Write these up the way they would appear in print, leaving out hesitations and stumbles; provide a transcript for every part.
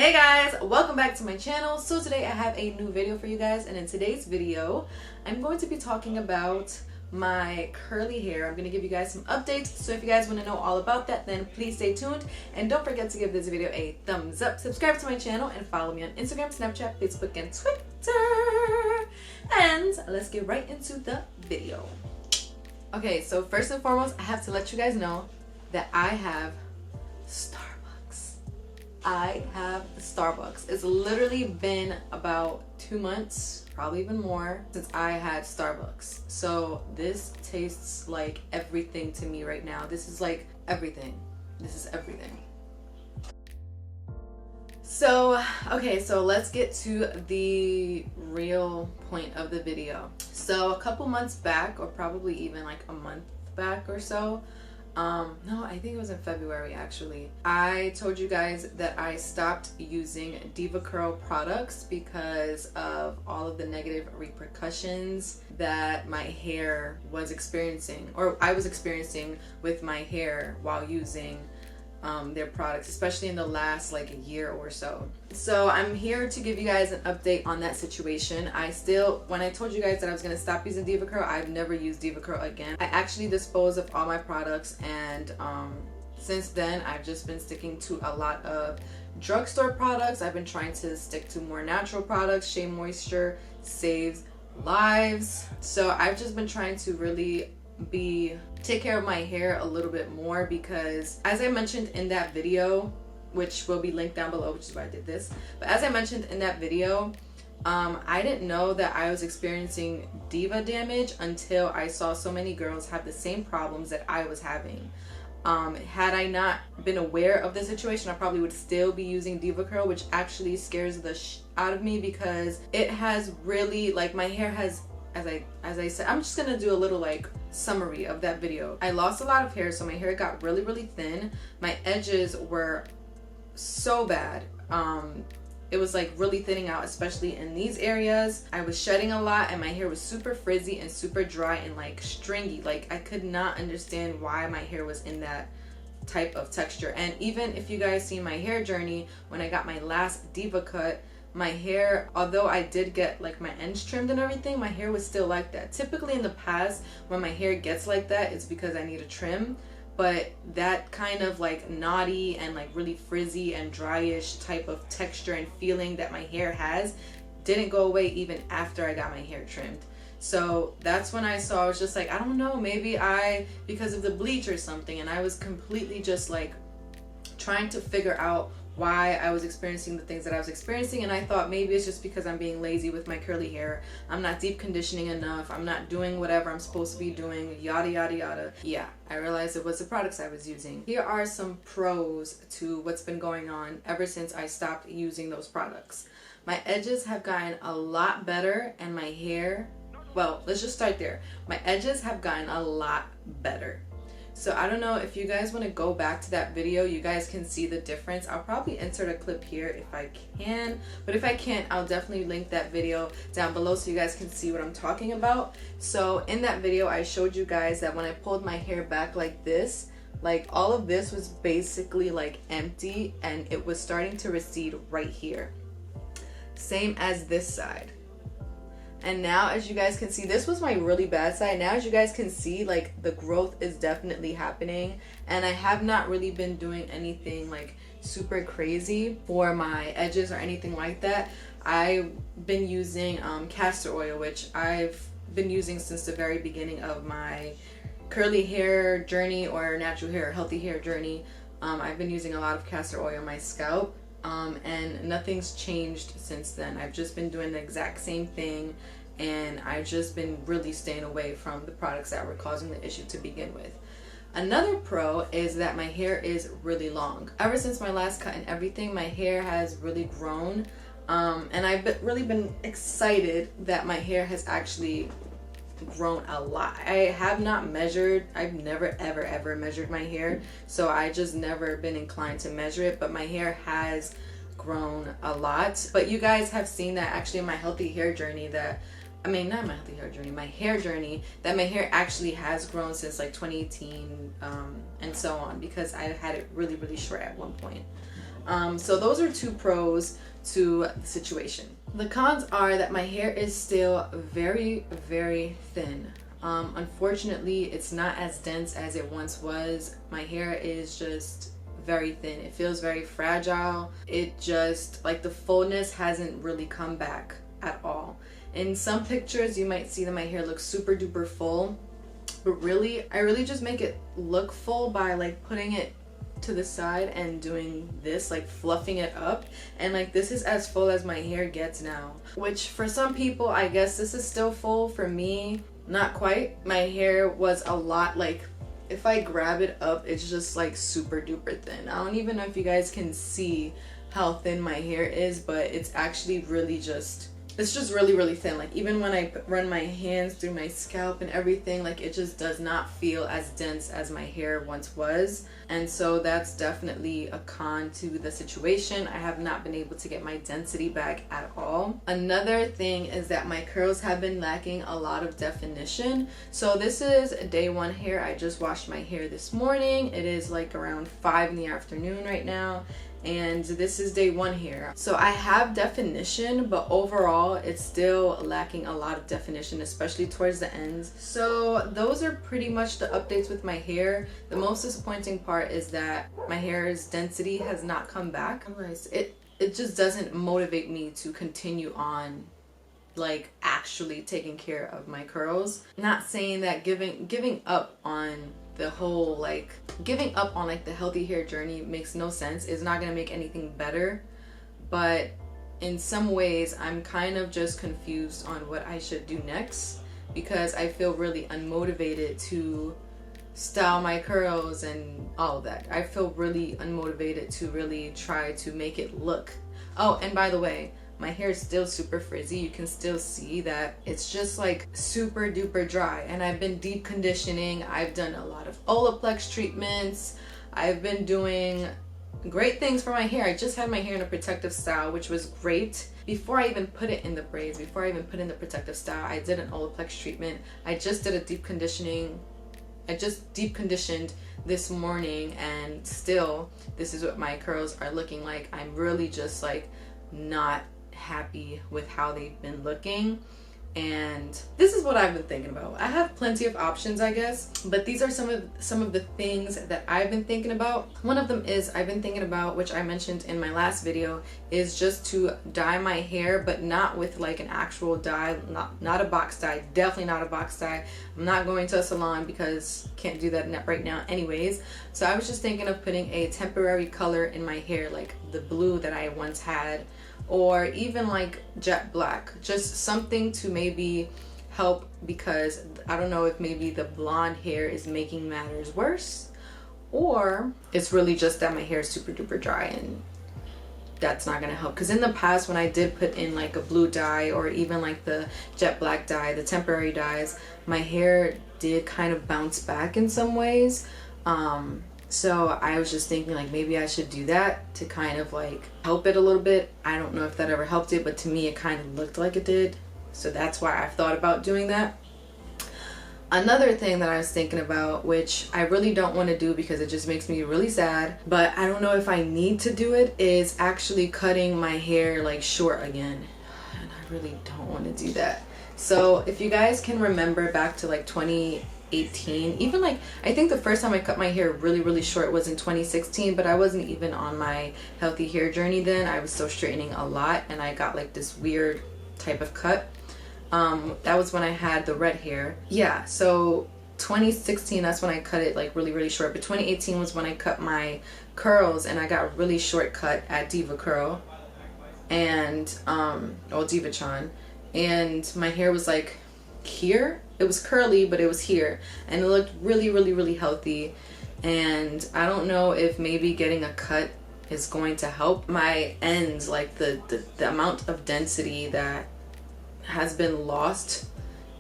Hey guys, welcome back to my channel. So today I have a new video for you guys, and in today's video I'm going to be talking about my curly hair. I'm going to give you guys some updates, so if you guys want to know all about that, then please stay tuned and don't forget to give this video a thumbs up, subscribe to my channel, and follow me on Instagram, Snapchat, Facebook, and Twitter. And let's get right into the video. Okay, so first and foremost, I have to let you guys know that I have Starbucks. It's literally been about 2 months, probably even more, since I had Starbucks. So this tastes like everything to me right now. This is like everything. This is everything. So, okay, so let's get to the real point of the video. So a couple months back, or probably even like a month back or so, no, I think it was in February actually, I told you guys that I stopped using DevaCurl products because of all of the negative repercussions that my hair was experiencing, or I was experiencing with my hair while using their products, especially in the last like a year or so. So I'm here to give you guys an update on that situation. When I told you guys that I was going to stop using DevaCurl, I've never used DevaCurl again. I actually disposed of all my products, and since then I've just been sticking to a lot of drugstore products. I've been trying to stick to more natural products. Shea Moisture saves lives. So I've just been trying to really take care of my hair a little bit more, because as I mentioned in that video, which will be linked down below, which is why I did this, but as I mentioned in that video, I didn't know that I was experiencing diva damage until I saw so many girls have the same problems that I was having. Had I not been aware of the situation, I probably would still be using DevaCurl, which actually scares the out of me, because it has really, like, my hair has, as I said, I'm just gonna do a little like summary of that video. I lost a lot of hair, so my hair got really thin. My edges were so bad. It was like really thinning out, especially in these areas. I was shedding a lot, and my hair was super frizzy and super dry and like stringy. Like, I could not understand why my hair was in that type of texture. And even if you guys see my hair journey, when I got my last Diva cut, my hair, although I did get like my ends trimmed and everything, my hair was still like that. Typically in the past, when my hair gets like that, it's because I need a trim. But that kind of like knotty and like really frizzy and dryish type of texture and feeling that my hair has didn't go away even after I got my hair trimmed. So that's when I was just like, I don't know, maybe because of the bleach or something. And I was completely just like trying to figure out why I was experiencing the things that I was experiencing, and I thought maybe it's just because I'm being lazy with my curly hair. I'm not deep conditioning enough. I'm not doing whatever I'm supposed to be doing, yada yada yada. Yeah, I realized it was the products I was using. Here are some pros to what's been going on ever since I stopped using those products. My edges have gotten a lot better, and my hair, well, let's just start there. My edges have gotten a lot better. So I don't know if you guys want to go back to that video, you guys can see the difference. I'll probably insert a clip here if I can, but if I can't, I'll definitely link that video down below so you guys can see what I'm talking about. So in that video, I showed you guys that when I pulled my hair back like this, like all of this was basically like empty, and it was starting to recede right here. Same as this side. And now, as you guys can see, this was my really bad side. Now, as you guys can see, like, the growth is definitely happening, and I have not really been doing anything like super crazy for my edges or anything like that. I've been using castor oil, which I've been using since the very beginning of my curly hair journey, or natural hair, healthy hair journey. I've been using a lot of castor oil on my scalp. And nothing's changed since then. I've just been doing the exact same thing, and I've just been really staying away from the products that were causing the issue to begin with. Another pro is that my hair is really long. Ever since my last cut and everything, my hair has really grown, and I've really been excited that my hair has actually grown a lot. I have not measured, I've never ever measured my hair, so I just never been inclined to measure it, but my hair has grown a lot. But you guys have seen that actually in my healthy hair journey, that not my healthy hair journey, my hair journey, that my hair actually has grown since like 2018 and so on, because I had it really short at one point. So those are two pros to the situation. The cons are that my hair is still very, very thin. Unfortunately, it's not as dense as it once was. My hair is just very thin. It feels very fragile. It just, like, the fullness hasn't really come back at all. In some pictures, you might see that my hair looks super duper full, but really, I really just make it look full by like putting it to the side and doing this, like fluffing it up, and like this is as full as my hair gets now, which for some people, I guess this is still full. For me, not quite. My hair was a lot, like if I grab it up, it's just like super duper thin. I don't even know if you guys can see how thin my hair is, but it's actually really just, it's just really, really thin. Like even when I run my hands through my scalp and everything, like it just does not feel as dense as my hair once was. And so that's definitely a con to the situation. I have not been able to get my density back at all. Another thing is that my curls have been lacking a lot of definition. So this is day one hair. I just washed my hair this morning. It is like around 5 in the afternoon right now. And this is day one here. So I have definition, but overall it's still lacking a lot of definition, especially towards the ends. So those are pretty much the updates with my hair. The most disappointing part is that my hair's density has not come back. It just doesn't motivate me to continue on like actually taking care of my curls. Not saying that giving up on the whole, like giving up on like the healthy hair journey makes no sense. It's not gonna make anything better, but in some ways I'm kind of just confused on what I should do next, because I feel really unmotivated to style my curls and all of that. I feel really unmotivated to really try to make it look. Oh, and by the way, my hair is still super frizzy. You can still see that it's just like super duper dry, and I've been deep conditioning. I've done a lot of Olaplex treatments. I've been doing great things for my hair. I just had my hair in a protective style, which was great. Before I even put it in the braids, before I even put in the protective style, I did an Olaplex treatment. I just did a deep conditioning. I just deep conditioned this morning, and still this is what my curls are looking like. I'm really just like not happy with how they've been looking, and this is what I've been thinking about. I have plenty of options, I guess, but these are some of the things that I've been thinking about. One of them is I've been thinking about, which I mentioned in my last video, is just to dye my hair, but not with like an actual dye, not a box dye, definitely not a box dye. I'm not going to a salon because can't do that right now anyways. So I was just thinking of putting a temporary color in my hair, like the blue that I once had, or even like jet black, just something to maybe help, because I don't know if maybe the blonde hair is making matters worse, or it's really just that my hair is super duper dry and that's not gonna help. Because in the past, when I did put in like a blue dye or even like the jet black dye, the temporary dyes, my hair did kind of bounce back in some ways. So I was just thinking like maybe I should do that to kind of like help it a little bit. I don't know if that ever helped it, but to me it kind of looked like it did. So that's why I've thought about doing that. Another thing that I was thinking about, which I really don't want to do because it just makes me really sad, but I don't know if I need to do it, is actually cutting my hair like short again. And I really don't want to do that. So if you guys can remember back to like 2018, even like I think the first time I cut my hair really short was in 2016, but I wasn't even on my healthy hair journey then. I was still straightening a lot, and I got like this weird type of cut. That was when I had the red hair. Yeah, so 2016, that's when I cut it like really short, but 2018 was when I cut my curls, and I got a really short cut at DevaCurl and DevaChon, and my hair was like here. It was curly, but it was here, and it looked really healthy. And I don't know if maybe getting a cut is going to help my ends, like the amount of density that has been lost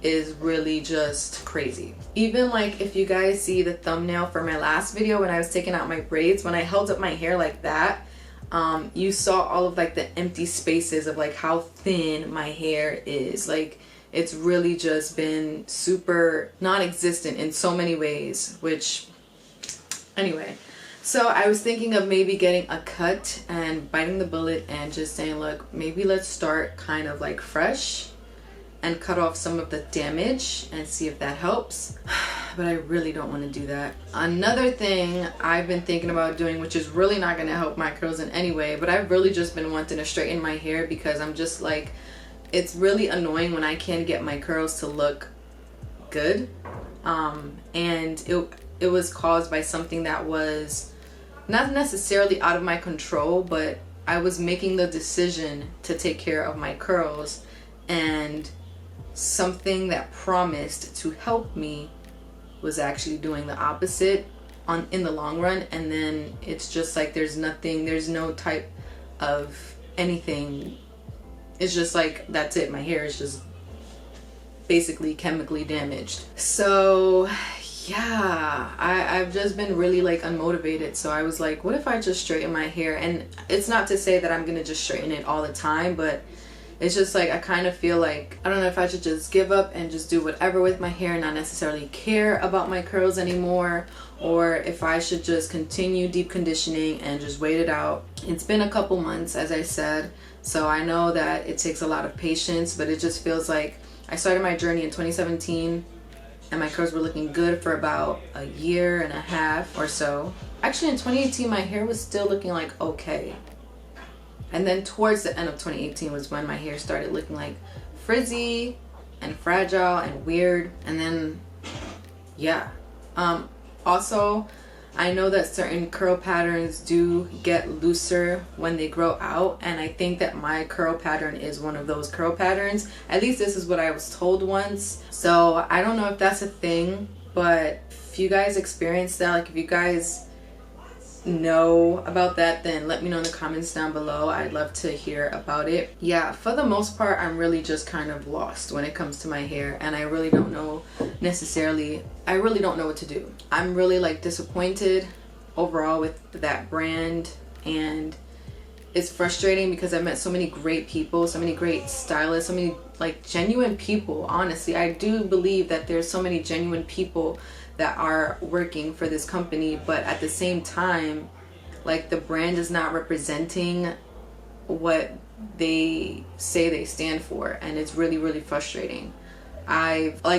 is really just crazy. Even like if you guys see the thumbnail for my last video when I was taking out my braids, when I held up my hair like that, you saw all of like the empty spaces of like how thin my hair is. Like it's really just been super non-existent in so many ways, which anyway. So I was thinking of maybe getting a cut and biting the bullet and just saying, look, maybe let's start kind of like fresh and cut off some of the damage and see if that helps. But I really don't want to do that. Another thing I've been thinking about doing, which is really not going to help my curls in any way, but I've really just been wanting to straighten my hair because I'm just like, it's really annoying when I can't get my curls to look good. And it was caused by something that was not necessarily out of my control, but I was making the decision to take care of my curls, and something that promised to help me was actually doing the opposite in the long run. And then it's just like there's no type of anything. It's just like, that's it, my hair is just basically chemically damaged. So yeah, I've just been really like unmotivated. So I was like, what if I just straighten my hair? And it's not to say that I'm gonna just straighten it all the time, but it's just like I kind of feel like, I don't know if I should just give up and just do whatever with my hair and not necessarily care about my curls anymore, or if I should just continue deep conditioning and just wait it out. It's been a couple months, as I said, so I know that it takes a lot of patience, but it just feels like I started my journey in 2017 and my curls were looking good for about a year and a half or so. Actually in 2018 my hair was still looking like okay. And then towards the end of 2018 was when my hair started looking like frizzy and fragile and weird. And then, yeah. Also, I know that certain curl patterns do get looser when they grow out. And I think that my curl pattern is one of those curl patterns. At least this is what I was told once. So I don't know if that's a thing, but if you guys experience that, like if you guys know about that, then let me know in the comments down below. I'd love to hear about it. Yeah, for the most part I'm really just kind of lost when it comes to my hair, and I really don't know what to do. I'm really like disappointed overall with that brand, and it's frustrating because I've met so many great people, so many great stylists, so many like genuine people. Honestly, I do believe that there's so many genuine people that are working for this company, but at the same time, like the brand is not representing what they say they stand for, and it's really, really frustrating.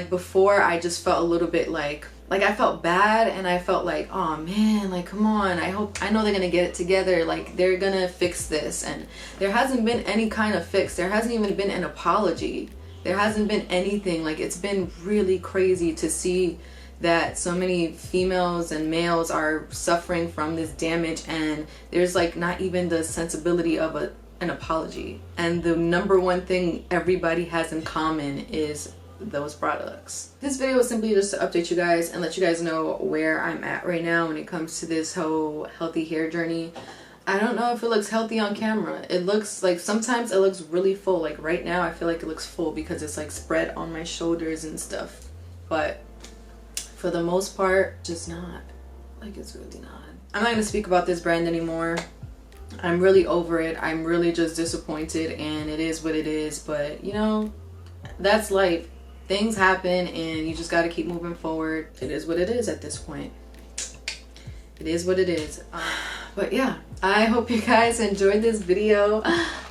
Before I just felt a little bit like I felt bad, and I felt like, oh man, like come on, I know they're gonna get it together, like they're gonna fix this. And there hasn't been any kind of fix. There hasn't even been an apology. There hasn't been anything. Like, it's been really crazy to see that so many females and males are suffering from this damage, and there's like not even the sensibility of an apology. And the number one thing everybody has in common is those products. This video is simply just to update you guys and let you guys know where I'm at right now when it comes to this whole healthy hair journey. I don't know if it looks healthy on camera. It looks like, sometimes it looks really full. Like right now I feel like it looks full because it's like spread on my shoulders and stuff, but for the most part, just not. Like, it's really not. I'm not gonna speak about this brand anymore. I'm really over it. I'm really just disappointed, and it is what it is. But you know, that's life. Things happen and you just gotta keep moving forward. It is what it is at this point. It is what it is. But yeah, I hope you guys enjoyed this video.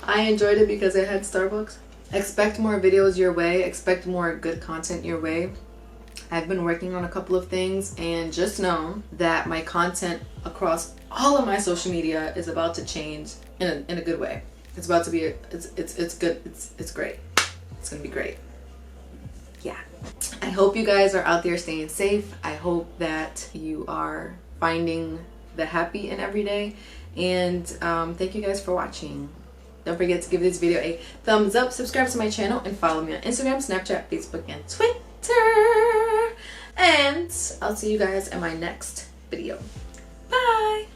I enjoyed it because it had Starbucks. Expect more videos your way. Expect more good content your way. I've been working on a couple of things, and just know that my content across all of my social media is about to change in a good way. It's about to be it's good. It's great. It's gonna be great. Yeah. I hope you guys are out there staying safe. I hope that you are finding the happy in every day, and thank you guys for watching. Don't forget to give this video a thumbs up, subscribe to my channel, and follow me on Instagram, Snapchat, Facebook, and Twitter. And I'll see you guys in my next video. Bye!